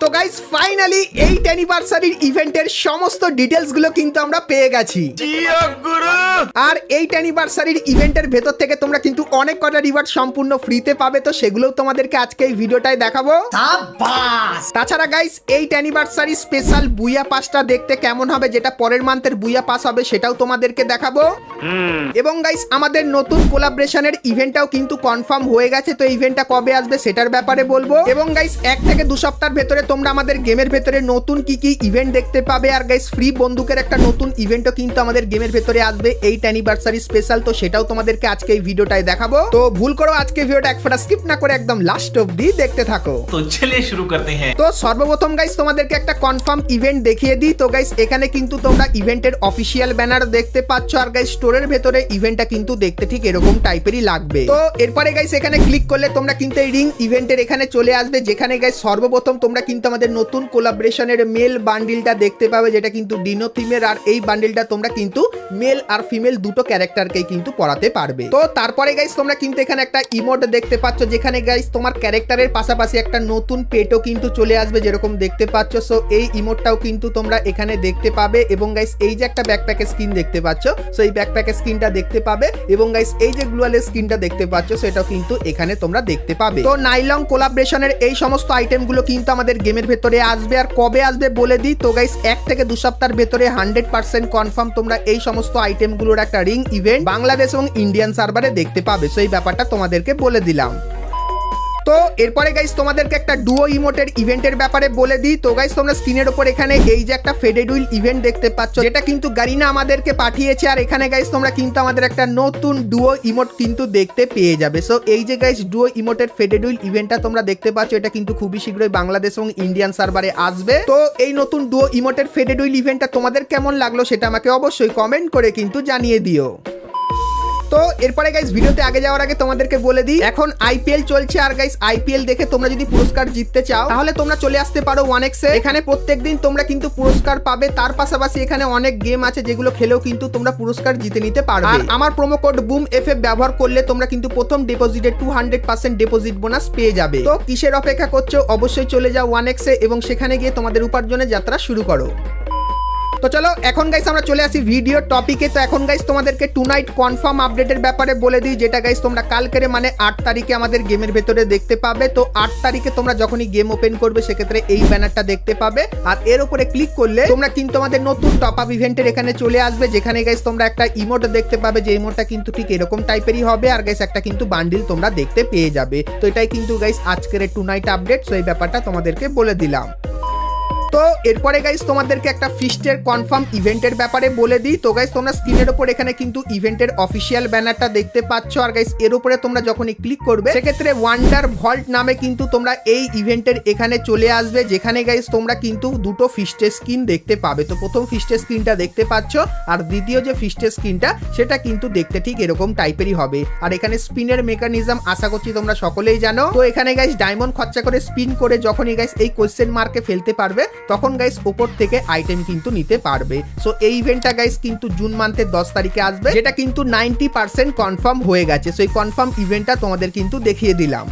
তো guys finally 8 অ্যানিভার্সারির ইভেন্টের সমস্ত ডিটেইলস গুলো কিন্তু আমরা পেয়ে গেছি। আর 8 অ্যানিভার্সারির ইভেন্টের ভেতর থেকে তোমরা কিন্তু অনেক কটা রিওয়ার্ড সম্পূর্ণ ফ্রিতে পাবে, তো সেগুলোও তোমাদেরকে আজকে এই ভিডিওটায় দেখাবো। তাছাড়া গাইস 8 অ্যানিভার্সারি স্পেশাল বুইয়া পাসটা দেখতে কেমন হবে, যেটা পরের মান্থের বুইয়া পাস হবে, সেটাও তোমাদেরকে দেখাবো। এবং গাইস আমাদের নতুন কোলাবরেশনের ইভেন্টটাও কিন্তু কনফার্ম হয়ে গেছে, তো ইভেন্টটা কবে আসবে সেটার ব্যাপারে বলবো। এবং গাইস 1 থেকে 2 সপ্তাহের ভেতরে তোমরা আমাদের গেমের ভেতরে নতুন কি কি ইভেন্ট দেখতে পাবে। আর গাইস ফ্রি বন্দুকের একটা নতুন ইভেন্টও কিন্তু আমাদের গেমের ভেতরে আসবে 8 অ্যানিভার্সারি স্পেশাল, তো সেটাও তোমাদেরকে আজকে এই ভিডিওটায় দেখাবো। তো ভুল করো আজকে ভিডিওটা এক ফোঁটা স্কিপ না করে একদম লাস্ট অবধি দেখতে থাকো। তো চলিয়ে শুরু করতে হ্যাঁ। তো সর্বপ্রথম গাইস তোমাদেরকে একটা কনফার্ম ইভেন্ট দেখিয়ে দিই। তো গাইস এখানে কিন্তু তোমরা ইভেন্টের অফিসিয়াল ব্যানার দেখতে পাচ্ছ, আর গাইস স্টোরের ভেতরে ইভেন্টটা কিন্তু দেখতে ঠিক এরকম টাইপেরই লাগবে। তো এরপরে গাইস এখানে ক্লিক করলে তোমরা কিন্তু এই রিং ইভেন্টের এখানে চলে আসবে, যেখানে গাইস সর্বপ্রথম তোমরা কিন্তু আমাদের নতুন কোলাবরেশনের মেল বান্ডিলটা দেখতে পাবে, যেটা কিন্তু ডিনো থিমের। আর এই বান্ডিলটা তোমরা কিন্তু মেল আর ফিমেল দুটো ক্যারেক্টারকেই কিন্তু পড়াতে পারবে। তো তারপরে গাইস তোমরা কিন্তু এখানে একটা ইমোট দেখতে পাচ্ছ, যেখানে গাইস তোমার ক্যারেক্টারের পাশাপাশি একটা নতুন পেটও কিন্তু চলে আসবে, যেরকম দেখতে পাচ্ছ। সো এই ইমোটটাও কিন্তু তোমরা এখানে দেখতে পাবে। এবং গাইস এই যে একটা ব্যাকপ্যাকের স্কিন দেখতে পাচ্ছ, সো এই ব্যাকপ্যাকের স্কিনটা দেখতে পাবে। এবং গাইস এই যে গ্লুয়ালের স্কিনটা দেখতে পাচ্ছ, সেটাও কিন্তু এখানে তোমরা দেখতে পাবে। তো নাইলং কোলাবরেশনের এই সমস্ত আইটেমগুলো কিন্তু আমাদের গেমের ভেতরে আসবে। আর কবে আসবে বলে দিই, তো গাইস 1 থেকে 2 সপ্তাহের ভেতরে 100% কনফার্ম তোমরা এই সমস্ত আইটেমগুলোর একটা রিং ইভেন্ট বাংলাদেশ এবং ইন্ডিয়ান সার্ভারে দেখতে পাবে। সো এই ব্যাপারটা তোমাদেরকে বলে দিলাম। তো এরপরে গাইস তোমাদেরকে একটা ডুও ইমোটের ইভেন্টের ব্যাপারে বলে দিই। তো গাইস তোমরা স্ক্রিনের উপর এখানে এই যে একটা ফেডেড হুইল ইভেন্ট দেখতে পাচ্ছ, যেটা কিন্তু গারিনা আমাদেরকে পাঠিয়েছে। আর এখানে গাইস তোমরা কিন্তু আমাদের একটা নতুন ডুও ইমোট কিন্তু দেখতে পেয়ে যাবে। সো এই যে গাইস ডুও ইমোটের ফেডেড হুইল ইভেন্টটা তোমরা দেখতে পাচ্ছ, এটা কিন্তু খুবই শীঘ্রই বাংলাদেশ এবং ইন্ডিয়ান সার্ভারে আসবে। তো এই নতুন ডুও ইমোটের ফেডেড হুইল ইভেন্টটা তোমাদের কেমন লাগলো সেটা আমাকে অবশ্যই কমেন্ট করে কিন্তু জানিয়ে দিও। তো এরপরে গাইস ভিডিওতে আগে যাওয়ার আগে তোমাদেরকে বলে দিই, এখন আইপিএল চলছে। আর গাইস আইপিএল দেখে তোমরা যদি পুরস্কার জিততে চাও, তাহলে তোমরা চলে আসতে পারো 1x এ। এখানে প্রত্যেকদিন তোমরা কিন্তু পুরস্কার পাবে। তার পাশাপাশি এখানে অনেক গেম আছে, যেগুলো খেলেও কিন্তু তোমরা পুরস্কার জিতে নিতে পারবে। আর আমার প্রোমো কোড বুম এফএফ ব্যবহার করলে তোমরা কিন্তু প্রথম ডিপোজিটে 200% ডিপোজিট বোনাস পেয়ে যাবে। তো কিসের অপেক্ষা করছো, অবশ্যই চলে যাও 1x এ এবং সেখানে গিয়ে তোমাদের উপার্জনের যাত্রা শুরু করো। তো চলো এখন গাইস আমরা চলে আসি ভিডিও টপিকে। তো এখন গাইস তোমাদেরকে টুনাইট কনফার্ম আপডেটের ব্যাপারে বলে দিই, যেটা গাইস তোমরা কালকের মানে 8 তারিখে আমাদের গেমের ভেতরে দেখতে পাবে। তো 8 তারিখে তোমরা যখনই গেম ওপেন করবে, সেক্ষেত্রে এই ব্যানারটা দেখতে পাবে। আর এর উপরে ক্লিক করলে তোমরা কিন্তু আমাদের নতুন টপ আপ ইভেন্টের এখানে চলে আসবে, যেখানে গাইস তোমরা একটা ইমোট দেখতে পাবে, যে ইমোটটা কিন্তু ঠিক এরকম টাইপেরই হবে। আর গাইস একটা কিন্তু বান্ডিল তোমরা দেখতে পেয়ে যাবে। তো এটাই কিন্তু গাইস আজকের টুনাইট আপডেট। সো এই ব্যাপারটা তোমাদেরকে বলে দিলাম। তো এরপরে গাইস তোমাদেরকে একটা ফিস্টের কনফার্ম ইভেন্টের ব্যাপারে বলে দিই। তো গাইস তোমরা স্ক্রিনের উপর এখানে কিন্তু ইভেন্টের অফিসিয়াল ব্যানারটা দেখতে পাচ্ছ। আর গাইস এর উপরে তোমরা যখনই ক্লিক করবে, সেক্ষেত্রে ওয়ান্ডার ভল্ট নামে কিন্তু তোমরা এই ইভেন্টের এখানে চলে আসবে, যেখানে গাইস তোমরা কিন্তু দুটো ফিস্টের স্কিন দেখতে পাবে। তো প্রথম ফিস্টের স্কিনটা দেখতে পাচ্ছ, আর দ্বিতীয় যে ফিস্টের স্কিনটা সেটা কিন্তু দেখতে ঠিক এরকম টাইপেরই হবে। আর এখানে স্পিনের মেকানিজম আশা করছি তোমরা সকলেই জানো। তো এখানে গাইস ডায়মন্ড খরচা করে স্পিন করে যখনই গাইস এই কোয়েশ্চেন মার্কে ফেলতে পারবে, তখন গাইস উপর থেকে আইটেম কিন্তু নিতে পারবে। সো এই ইভেন্টটা গাইস কিন্তু জুন মান্থের 10 তারিখে আসবে, যেটা কিন্তু 90% কনফার্ম হয়ে গেছে। সো এই কনফার্ম ইভেন্টটা তোমাদের কিন্তু দেখিয়ে দিলাম।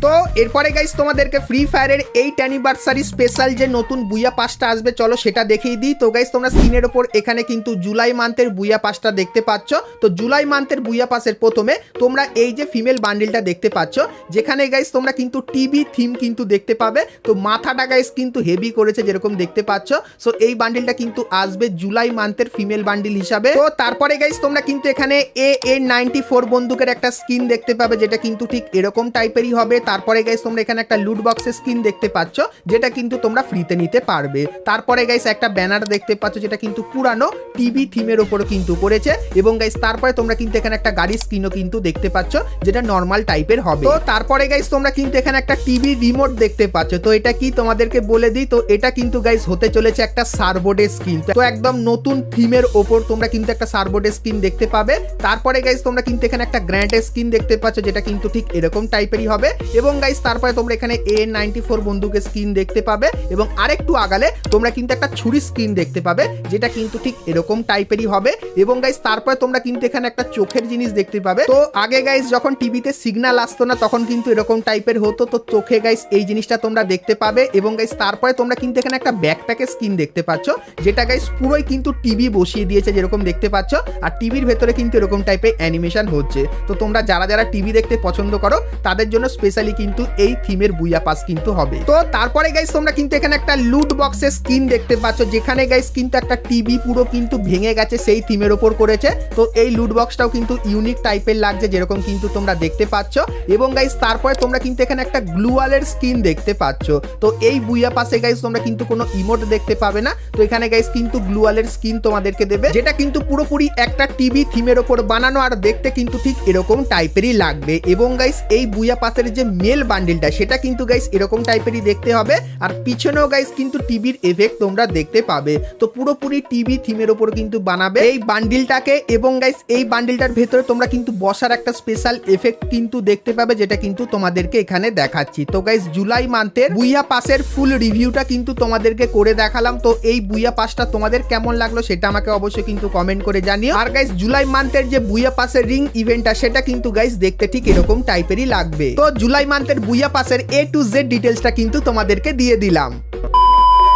তো এরপরে গাইস তোমাদেরকে ফ্রি ফায়ারের 8 অ্যানিভার্সারি স্পেশাল যে নতুন বুইয়া পাসটা আসবে, চলো সেটা দেখিয়ে দিই। তো গাইস তোমরা স্ক্রিনের উপর এখানে কিন্তু জুলাই মান্থের বুইয়া পাসটা দেখতে পাচ্ছ। তো জুলাই মান্থের বুইয়া পাসের প্রথমে তোমরা এই যে ফিমেল বান্ডিলটা দেখতে পাচ্ছ, যেখানে গাইস তোমরা কিন্তু টিভি থিম কিন্তু দেখতে পাবে। তো মাথাটা গাইস কিন্তু হেভি করেছে, যেরকম দেখতে পাচ্ছ। সো এই বান্ডিলটা কিন্তু আসবে জুলাই মান্থের ফিমেল বান্ডিল হিসাবে। তো তারপরে গাইস তোমরা কিন্তু এখানে AN94 বন্দুকের একটা স্কিন দেখতে পাবে, যেটা কিন্তু ঠিক এরকম টাইপেরই হবে। তারপরে গাইস তোমরা এখানে একটা লুট বক্সের স্কিন দেখতে পাচ্ছ, যেটা কিন্তু তোমরা ফ্রিতে নিতে পারবে। তারপরে গাইস একটা ব্যানার দেখতে পাচ্ছ, যেটা কিন্তু পুরানো টিভি থিমের উপর কিন্তু করেছে। এবং গাইস তারপরে তোমরা কিন্তু এখানে একটা গাড়ির স্ক্রিনও কিন্তু দেখতে পাচ্ছ, যেটা নরমাল টাইপের হবে। তো তারপরে গাইস তোমরা কিন্তু এখানে একটা টিভি রিমোট দেখতে পাচ্ছ। তো এটা কি তোমাদেরকে বলে দিই, তো এটা কিন্তু গাইস হতে চলেছে একটা সার্বোর্ডের স্ক্রিন। তো একদম নতুন থিমের ওপর তোমরা কিন্তু একটা সার্বোর্ডের স্ক্রিন দেখতে পাবে। তারপরে গাইস তোমরা কিন্তু এখানে একটা গ্র্যান্ডের স্ক্রিন দেখতে পাচ্ছ, যেটা কিন্তু ঠিক এরকম টাইপেরই হবে। এবং গাইস তারপরে তোমরা এখানে AN94 বন্দুকের স্কিন দেখতে পাবে এবং আরেকটু আগালে তোমরা কিন্তু একটা ছুরি স্কিন দেখতে পাবে যেটা কিন্তু ঠিক এরকম টাইপেরই হবে এবং গাইস তারপরে তোমরা কিন্তু এখানে একটা চোখের জিনিস দেখতে পাবে। তো আগে গাইস যখন টিভিতে সিগন্যাল আসতো না তখন কিন্তু এরকম টাইপের হতো, তো চোখে গাইস এই জিনিসটা তোমরা দেখতে পাবে এবং গাইস তারপরে তোমরা কিন্তু এখানে একটা ব্যাকপ্যাকের স্কিন দেখতে পাচ্ছ যেটা গাইস পুরোই কিন্তু টিভি বসিয়ে দিয়েছে যেরকম দেখতে পাচ্ছ, আর টিভির ভেতরে কিন্তু এরকম টাইপের অ্যানিমেশন হচ্ছে। তো তোমরা যারা যারা টিভি দেখতে পছন্দ করো তাদের জন্য স্পেশালি কিন্তু এই থিমের বুইয়া পাস কিন্তু হবে। তো তারপরে গাইস তোমরা কিন্তু এখানে একটা লুট বক্সের স্কিন দেখতে পাচ্ছ যেখানে গাইস কিন্তু একটা টিভি পুরো কিন্তু ভেঙে গেছে সেই থিমের ওপর করেছে। তো এই লুট বক্সটাও কিন্তু ইউনিক টাইপের লাগছে যেরকম কিন্তু তোমরা দেখতে পাচ্ছ এবং গাইস তারপরে তোমরা কিন্তু এখানে একটা গ্লুয়ালের স্কিন দেখতে পাচ্ছ। তো এই বুইয়া পাসে গাইস তোমরা কিন্তু কোনো ইমোট দেখতে পাবে না, তো এখানে গাইস কিন্তু গ্লুয়ালের স্কিন তোমাদেরকে দেবে যেটা কিন্তু পুরোপুরি একটা টিভি থিমের ওপর বানানো আর দেখতে কিন্তু ঠিক এরকম টাইপেরই লাগবে। এবং গাইস এই বুইয়া পাসের যে মেল বান্ডিলটা সেটা কিন্তু গাইস এরকম টাইপেরই দেখতে হবে আর পিছনেও গাইস কিন্তু টিভির এফেক্ট তোমরা দেখতে পাবে। তো পুরোপুরি টিভি থিমের ওপর কিন্তু বানাবে এই বান্ডিলটাকে এবং গাইস এই বান্ডিলটার ভেতরে তোমরা কিন্তু বসার একটা স্পেশাল এফেক্ট কিন্তু দেখতে পাবে যেটা কিন্তু তোমাদেরকে এখানে দেখাচ্ছি। তো গাইস জুলাই মান্থের বুইয়া পাসের ফুল রিভিউটা কিন্তু তোমাদেরকে করে দেখালাম। তো এই বুইয়া পাসটা তোমাদের কেমন লাগলো সেটা আমাকে অবশ্যই কিন্তু কমেন্ট করে জানিও। আর গাইস জুলাই মান্থের যে বুইয়া পাসের রিং ইভেন্টটা সেটা কিন্তু গাইস দেখতে ঠিক এরকম টাইপেরই লাগবে। তো জুলাই মান্থের বুইয়া পাসের A to Z ডিটেলসটা কিন্তু তোমাদেরকে দিয়ে দিলাম।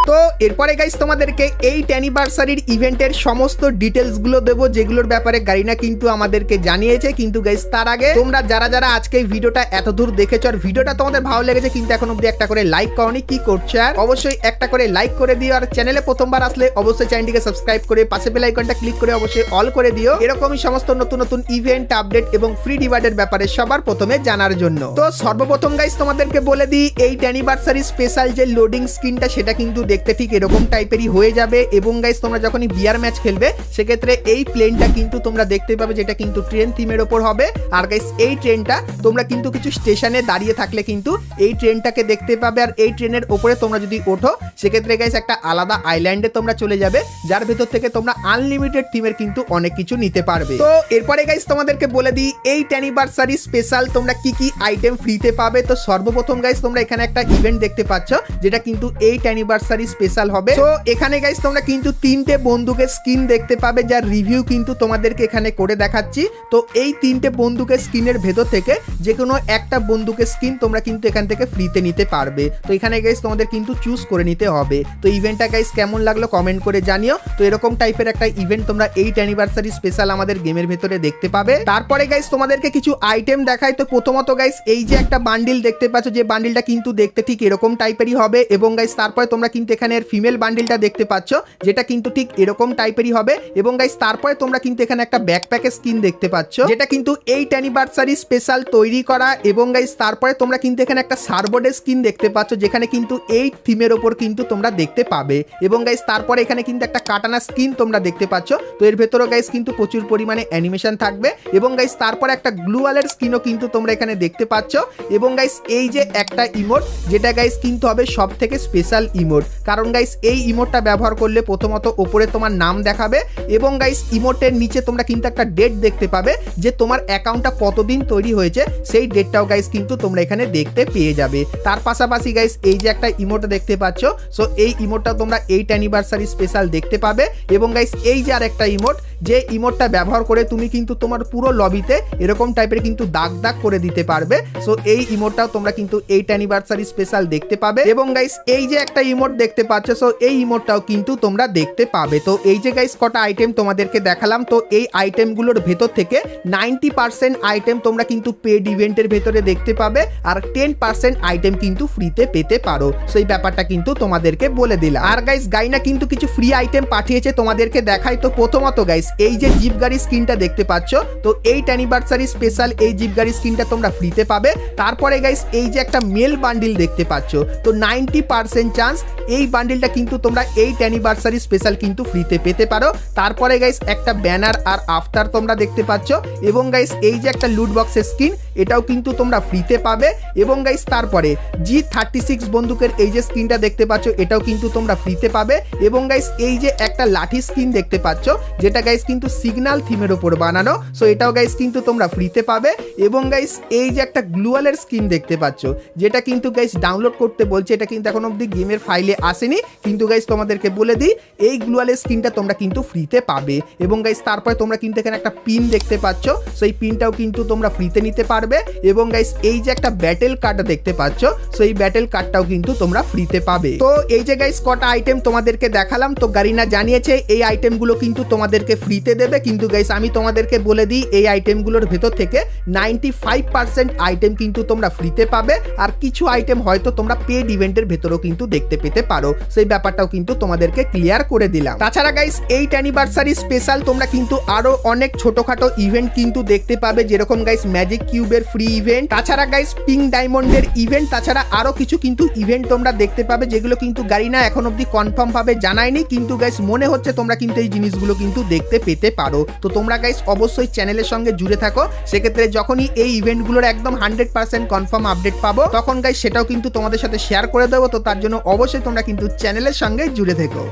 তো এরপরে গাইস তোমাদেরকে 8 অ্যানিভার্সারির ইভেন্টের সমস্ত ডিটেলস গুলো দেবো যেগুলোর ব্যাপারে গারিনা কিন্তু আমাদেরকে জানিয়েছে। কিন্তু গাইস তার আগে তোমরা যারা যারা আজকে এই ভিডিওটা এত দূর দেখেছো আর ভিডিওটা তোমাদের ভালো লেগেছে কিন্তু এখন অব্দি একটা করে লাইক করনি, কি করছো? আর অবশ্যই একটা করে লাইক করে দিও আর চ্যানেলে প্রথমবার আসলে অবশ্যই চ্যানেলটিকে সাবস্ক্রাইব করে পাশে বেল আইকনটা ক্লিক করে অবশ্যই অল করে দিও এরকমই সমস্ত নতুন নতুন ইভেন্ট আপডেট এবং ফ্রি রিওয়ার্ডের ব্যাপারে সবার প্রথমে জানার জন্য। তো সর্বপ্রথম গাইস তোমাদেরকে বলে দিই 8 অ্যানিভার্সারি স্পেশাল যে লোডিং স্ক্রিনটা সেটা কিন্তু দেখতে ঠিক এরকম টাইপেরই হয়ে যাবে এবং গাইস তোমরা যখনই বিয়ার ম্যাচ খেলবে সেক্ষেত্রে এই প্লেনটা কিন্তু তোমরা দেখতে পাবে যেটা কিন্তু ট্রেন থিমের ওপর হবে। আর গাইস এই ট্রেনটা তোমরা কিন্তু কিছু স্টেশনে দাঁড়িয়ে থাকলে কিন্তু এই ট্রেনটাকে দেখতে পাবে আর এই ট্রেনের ওপরে তোমরা যদি ওঠো সেক্ষেত্রে গাইস একটা আলাদা আইল্যান্ডে তোমরা চলে যাবে যার ভেতর থেকে তোমরা আনলিমিটেড থিমের কিন্তু অনেক কিছু নিতে পারবে। তো এরপরে গাইস তোমাদেরকে বলে দিই 8 অ্যানিভার্সারি স্পেশাল তোমরা কি কি আইটেম ফ্রিতে পাবে। তো সর্বপ্রথম গাইস তোমরা এখানে একটা ইভেন্ট দেখতে পাচ্ছ যেটা কিন্তু 8 অ্যানিভার্সারি স্পেশাল হবে। তো এখানে গাইস তোমরা কিন্তু 3টে বন্দুকের স্কিন দেখতে পাবে যার রিভিউ কিন্তু তোমাদেরকে এখানে করে দেখাচ্ছি। তো এই 3টে বন্দুকের স্কিনের ভেতর থেকে যে কোনো একটা বন্দুকের স্কিন তোমরা কিন্তু এখান থেকে ফ্রিতে নিতে পারবে। তো এখানে গাইস তোমাদের কিন্তু চুজ করে নিতে হবে। তো ইভেন্টটা গাইস কেমন লাগলো কমেন্ট করে জানিও। তো এরকম টাইপের একটা ইভেন্ট তোমরা 8 অ্যানিভার্সারি স্পেশাল আমাদের গেমের ভেতরে দেখতে পাবে। তারপরে গাইস তোমাদেরকে কিছু আইটেম দেখাই। তো প্রথমত গাইস এই যে একটা বান্ডিল দেখতে পাচ্ছ যে বান্ডিলটা কিন্তু দেখতে ঠিক এরকম টাইপেরই হবে এবং গাইস তারপরে তোমরা কিন্তু এখানে ফিমেল বান্ডিলটা দেখতে পাচ্ছ যেটা কিন্তু ঠিক এরকম টাইপেরই হবে এবং গাইস তারপরে তোমরা কিন্তু এখানে একটা ব্যাকপ্যাকের স্কিন দেখতে পাচ্ছ যেটা কিন্তু 8 অ্যানিভার্সারি স্পেশাল তৈরি করা এবং গাইস তারপরে তোমরা কিন্তু এখানে একটা সার্বোর্ডের স্কিন দেখতে পাচ্ছ যেখানে কিন্তু এই থিমের ওপর কিন্তু তোমরা দেখতে পাবে এবং গাইস তারপরে এখানে কিন্তু একটা কাটানা স্কিন তোমরা দেখতে পাচ্ছ। তো এর ভেতরে গাইস কিন্তু প্রচুর পরিমাণে অ্যানিমেশন থাকবে এবং গাইস তারপরে একটা গ্লুয়ালের স্কিনও কিন্তু তোমরা এখানে দেখতে পাচ্ছ এবং গাইস এই যে একটা ইমোট যেটা গাইস কিন্তু হবে সব থেকে স্পেশাল ইমোট, কারণ গাইস এই ইমোটটা ব্যবহার করলে প্রথমত উপরে তোমার নাম দেখাবে এবং গাইস ইমোটের নিচে তোমরা কিন্তু একটা ডেট দেখতে পাবে যে তোমার অ্যাকাউন্টটা কতদিন তৈরি হয়েছে সেই ডেটটাও গাইস কিন্তু তোমরা এখানে দেখতে পেয়ে যাবে। তার পাশাপাশি গাইস এই যে একটা ইমোট দেখতে পাচ্ছ, সো এই ইমোটটা তোমরা 8 অ্যানিভার্সারি স্পেশাল দেখতে পাবে এবং গাইস এই যে আরেকটা ইমোট যে ইমোটটা ব্যবহার করে তুমি কিন্তু তোমার পুরো লবিতে এরকম টাইপের কিন্তু দাগ দাগ করে দিতে পারবে। সো এই ইমোটটাও তোমরা কিন্তু 8 অ্যানিভার্সারি স্পেশাল দেখতে পাবে এবং গাইস এই যে একটা ইমোট দেখতে পাচ্ছ, সো এই ইমোটটাও কিন্তু তোমরা দেখতে পাবে। তো এই যে গাইস কটা আইটেম তোমাদেরকে দেখালাম, তো এই আইটেমগুলোর ভেতর থেকে 90% আইটেম তোমরা কিন্তু পেড ইভেন্টের ভেতরে দেখতে পাবে আর 10% আইটেম কিন্তু ফ্রিতে পেতে পারো। সো এই ব্যাপারটা কিন্তু তোমাদেরকে বলে দিলাম। আর গাইস গাইনা কিন্তু কিছু ফ্রি আইটেম পাঠিয়েছে তোমাদেরকে দেখাই। তো প্রথমত গাইস এই যে জিপ গাড়ি স্কিনটা দেখতে পাচ্ছ, তো 8 অ্যানিভার্সারি স্পেশাল এই জিপ গাড়ি স্কিনটা তোমরা ফ্রিতে পাবে। তারপরে গাইস এই যে একটা মেল বান্ডিল দেখতে পাচ্ছ, তো 90% চান্স এই বান্ডিলটা কিন্তু তোমরা 8 অ্যানিভার্সারি স্পেশাল কিন্তু ফ্রিতে পেতে পারো। তারপরে গাইস একটা ব্যানার আর আফটার তোমরা দেখতে পাচ্ছ এবং গাইস এই যে একটা লুট বক্সের স্কিন এটাও কিন্তু তোমরা ফ্রিতে পাবে এবং গাইস তারপরে G36 বন্দুকের এই যে স্কিনটা দেখতে পাচ্ছ এটাও কিন্তু তোমরা ফ্রিতে পাবে এবং গাইস এই যে একটা লাঠি স্কিন দেখতে পাচ্ছ যেটা গাইস কিন্তু সিগন্যাল থিমের উপর বানানো। সো এটাও গাইস কিন্তু তোমরা ফ্রিতে পাবে। এবং গাইস এই যে একটা গ্লুয়ালের স্কিন দেখতে পাচ্ছ, যেটা কিন্তু গাইস ডাউনলোড করতে বলছে, এটা কিন্তু এখন অবধি গেমের ফাইলে আসেনি, কিন্তু গাইস তোমাদেরকে বলে দিই এই গ্লুয়ালের স্কিনটা তোমরা কিন্তু ফ্রিতে পাবে। এবং গাইস তারপরে তোমরা কিন্তু এখানে একটা পিন দেখতে পাচ্ছ, সেই পিনটাও কিন্তু তোমরা ফ্রিতে নিতে পারবে। এবং গাইস এই যে একটা ব্যাটেল কার্ড দেখতে পাচ্ছ, সেই ব্যাটেল কার্ডটাও কিন্তু তোমরা ফ্রিতে পাবে। তো এই যে গাইস কটা আইটেম তোমাদেরকে দেখালাম, তো গারিনা জানিয়েছে এই আইটেমগুলো কিন্তু তোমাদেরকে ফ্রিতে দেবে। কিন্তু গাইস আমি তোমাদেরকে বলে দিই এই আইটেমগুলোর ভেতর থেকে 95% আইটেম কিন্তু তোমরা ফ্রিতে পাবে, আর কিছু আইটেম হয়তো তোমরা পেড ইভেন্টের ভেতরেও কিন্তু দেখতে পেতে পারো। সেই ব্যাপারটাও কিন্তু তোমাদেরকে ক্লিয়ার করে দিলাম। তাছাড়া গাইস 8 অ্যানিভার্সারি স্পেশাল তোমরা কিন্তু আরো অনেক ছোটখাটো ইভেন্ট কিন্তু দেখতে পাবে, যেরকম গাইস ম্যাজিক কিউবের ফ্রি ইভেন্ট, তাছাড়া গাইস পিঙ্ক ডায়মন্ডের ইভেন্ট, তাছাড়া আরো কিছু কিন্তু ইভেন্ট তোমরা দেখতে পাবে, যেগুলো কিন্তু গারিনা এখন অবধি কনফার্ম ভাবে জানায়নি। কিন্তু গাইস মনে হচ্ছে তোমরা কিন্তু এই জিনিসগুলো কিন্তু দেখতে পেতে পারো। তো তোমরা গাইস অবশ্যই চ্যানেলের সঙ্গে জুড়ে থাকো, সেক্ষেত্রে যখনই এই ইভেন্টগুলোর একদম 100% কনফার্ম আপডেট পাবো, তখন গাইস সেটাও কিন্তু তোমাদের সাথে শেয়ার করে দেবো। তো তার জন্য অবশ্যই তোমরা কিন্তু চ্যানেলের সঙ্গে জুড়ে থেকো।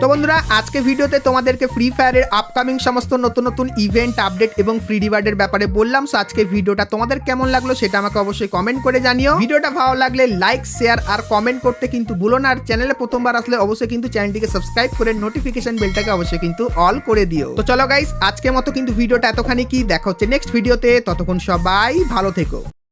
তো বন্ধুরা আজকে ভিডিওতে তোমাদেরকে ফ্রি ফায়ারের আপকামিং সমস্ত নতুন নতুন ইভেন্ট আপডেট এবং ফ্রি রিওয়ার্ডের ব্যাপারে বললাম। সো আজকে ভিডিওটা তোমাদের কেমন লাগলো সেটা আমাকে অবশ্যই কমেন্ট করে জানিও। ভিডিওটা ভালো লাগলে লাইক শেয়ার আর কমেন্ট করতে কিন্তু ভুলো না। আর চ্যানেলে প্রথমবার আসলে অবশ্যই কিন্তু চ্যানেলটিকে সাবস্ক্রাইব করে নোটিফিকেশন বেলটাকে অবশ্যই কিন্তু অল করে দিও। তো চলো গাইস আজকের মতো কিন্তু ভিডিওটা এতখানি কি, দেখা হচ্ছে নেক্সট ভিডিওতে, ততক্ষণ সবাই ভালো থেকো।